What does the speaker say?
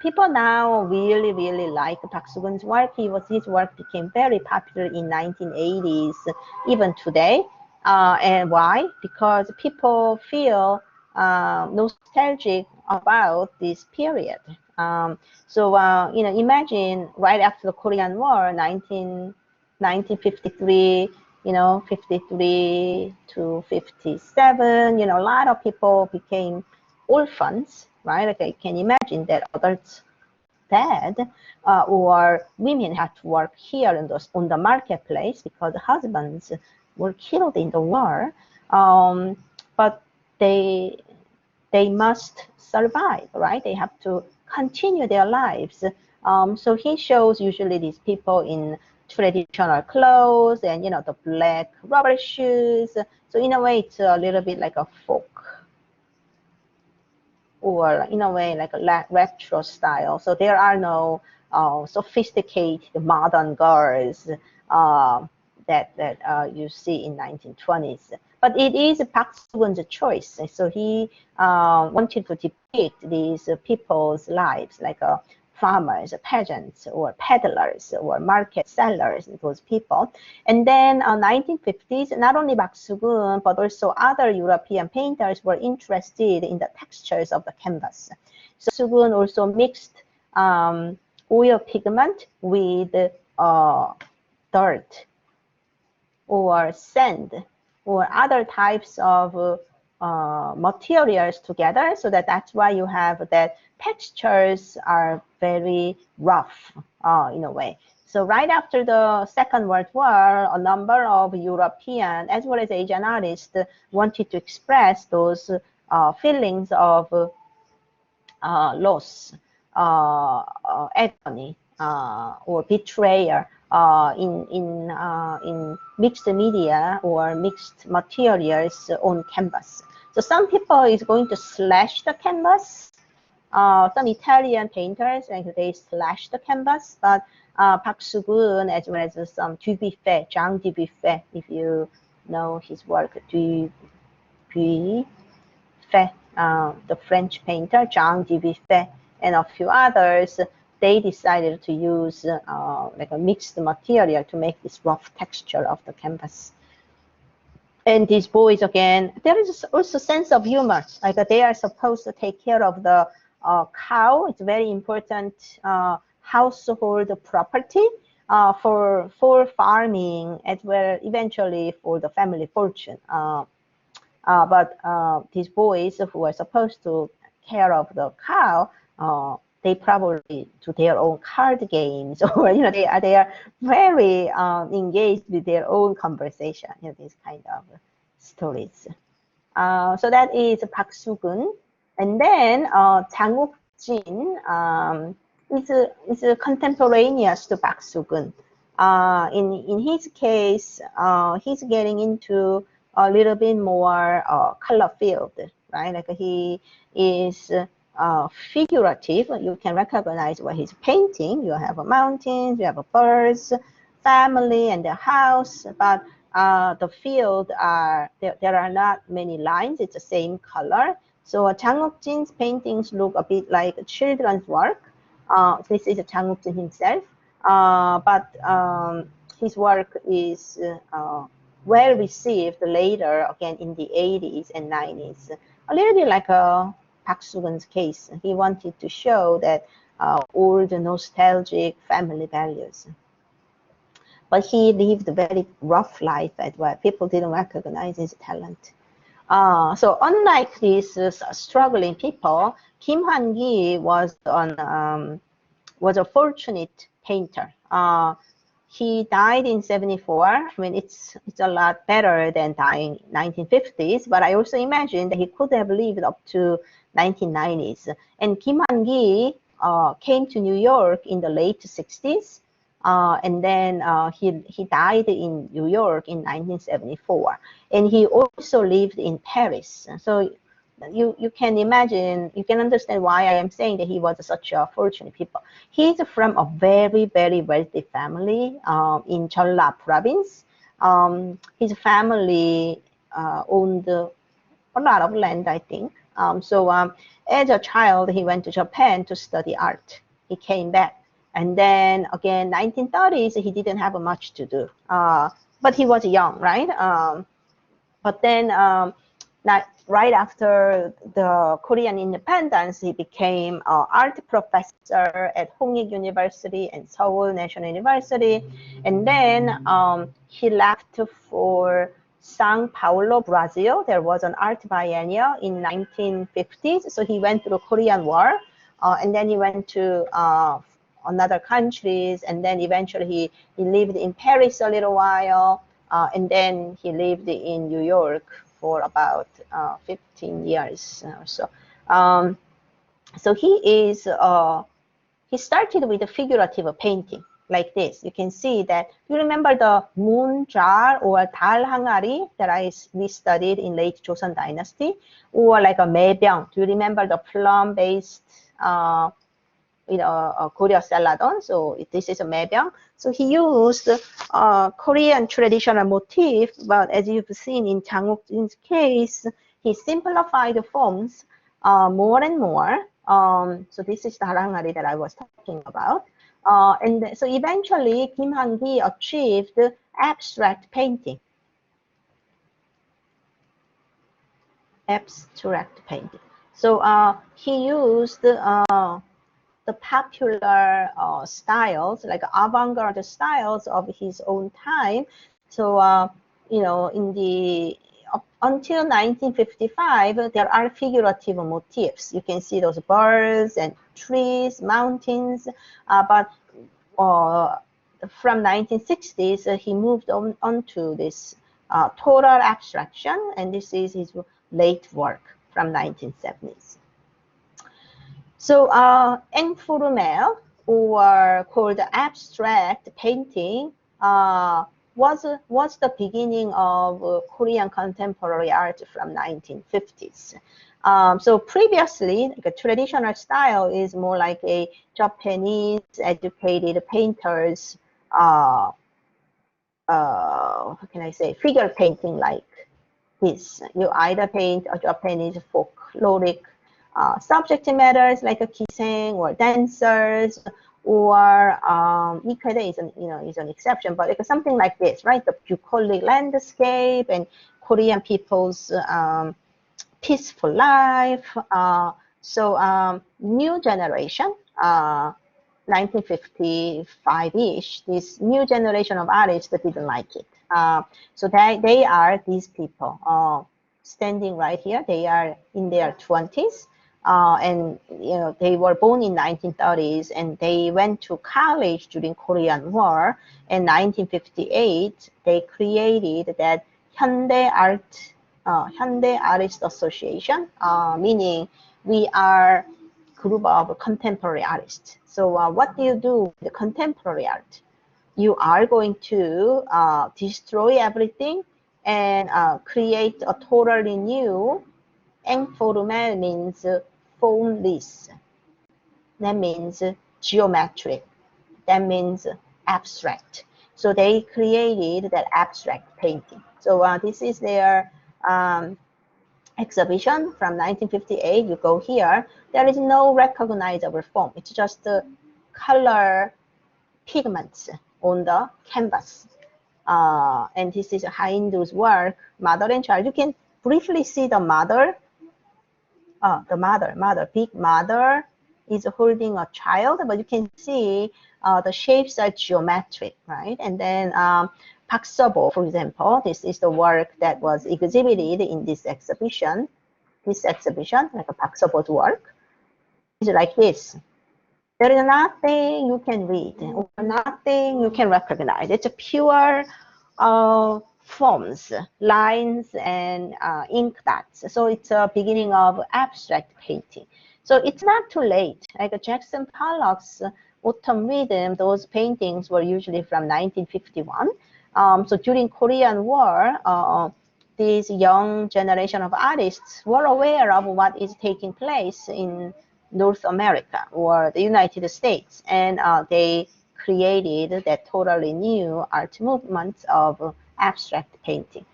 People now really like Park Soo-gun's work. His work became very popular in 1980s, even today. And why? Because people feel nostalgic about this period. Imagine right after the Korean War, 1953, 53 to 57, a lot of people became orphans, right? Like, I can imagine that adults dead, or women had to work here on the marketplace because husbands were killed in the war. But they must survive, right? They have to continue their lives. So he shows usually these people in traditional clothes and the black rubber shoes. So in a way, it's a little bit like a folk, or in a way like a retro style. So there are no sophisticated modern girls that you see in 1920s. But it is Park Soo-gun's choice. So he wanted to depict these people's lives, like farmers, peasants, or peddlers, or market sellers, those people. And then 1950s, not only Park Soo-gun, but also other European painters were interested in the textures of the canvas. So Soo-gun also mixed oil pigment with dirt or sand or other types of materials together, so that's why you have that textures are very rough in a way. So right after the Second World War, a number of European as well as Asian artists wanted to express those feelings of loss, agony, or betrayal in mixed media or mixed materials on canvas. So some people is going to slash the canvas. Some Italian painters, they slash the canvas, but Park Soo-gun, as well as some Dubuffet, Jean Dubuffet, if you know his work, Dubuffet, the French painter, Jean Dubuffet, and a few others, they decided to use like a mixed material to make this rough texture of the canvas. And these boys, again, there is also sense of humor. Like they are supposed to take care of the cow. It's very important household property for farming, as well eventually for the family fortune. But these boys who are supposed to care of the cow, they probably do their own card games, or they are very engaged with their own conversation. These kind of stories. So that is Park Soo-gun, and then Jang Wook-jin is contemporaneous to Park Soo-gun. In his case, he's getting into a little bit more color field, right? Like he is figurative. You can recognize what he's painting. You have mountains, you have birds, family, and the house, but the field there are not many lines. It's the same color. So Jang Wook-jin's paintings look a bit like children's work. This is Jang Wook-jin himself, but his work is well received later, again in the 80s and 90s. A little bit like Park Soo-gun's case. He wanted to show that all the nostalgic family values. But he lived a very rough life as well. People didn't recognize his talent. So unlike these struggling people, Kim Han-gi was a fortunate painter. He died in 74. I mean, it's a lot better than dying in 1950s, but I also imagine that he could have lived up to 1990s. And Kim Han-gi came to New York in the late 60s, and then he died in New York in 1974. And he also lived in Paris. So you can imagine, you can understand why I am saying that he was such a fortunate people. He's from a very, very wealthy family in Jeolla province. His family owned a lot of land, I think. As a child, he went to Japan to study art. He came back. And then again, 1930s, he didn't have much to do. But he was young, right? But then right after the Korean independence, he became an art professor at Kyunghee University and Seoul National University. And then he left for Sao Paulo, Brazil. There was an art biennial in 1950s. So he went through the Korean War. And then he went to another countries. And then eventually he lived in Paris a little while. And then he lived in New York for about 15 years or so. So he started with a figurative painting like this. You can see that, you remember the moon jar or dal 항아리 that we studied in late Joseon dynasty, or like a maebyang. Do you remember the plum-based Korea celadon? So this is a maebyang. So he used Korean traditional motif, but as you've seen in Jang Wook-jin's case, he simplified the forms more and more. So this is the harangari that I was talking about. And so eventually Kim Han-gi achieved abstract painting. Abstract painting. So he used the popular styles, like avant-garde styles of his own time. So, until 1955, there are figurative motifs. You can see those birds and trees, mountains, but from 1960s, he moved on to this total abstraction, and this is his late work from 1970s. So informal, or called abstract painting, was the beginning of Korean contemporary art from 1950s. So previously, the traditional style is more like a Japanese educated painters, how can I say, figure painting like this. You either paint a Japanese folkloric subject matters like a kiseng or dancers, or ikeda is an exception, but like something like this, right? The bucolic landscape and Korean people's peaceful life. So new generation, 1955-ish, this new generation of artists that didn't like it. So they are these people standing right here. They are in their 20s. And they were born in 1930s, and they went to college during Korean War. In 1958, they created that Hyundai Artist Association, meaning we are a group of contemporary artists. So what do you do with the contemporary art? You are going to destroy everything and create a totally new. Informal means formless. That means geometric. That means abstract. So they created that abstract painting. So this is their exhibition from 1958. You go here. There is no recognizable form. It's just color pigments on the canvas. And this is Haindu's work, Mother and Child. You can briefly see the mother. The big mother is holding a child, but you can see the shapes are geometric, right? And then Park Seo-bo, for example, this is the work that was exhibited in this exhibition. This exhibition, like a Park Seo-bo's work, is like this. There is nothing you can read or nothing you can recognize. It's a pure forms, lines, and ink dots. So it's a beginning of abstract painting. So it's not too late. Like Jackson Pollock's Autumn Rhythm, those paintings were usually from 1951. So during Korean War, this young generation of artists were aware of what is taking place in North America or the United States, and they created that totally new art movement of abstract painting.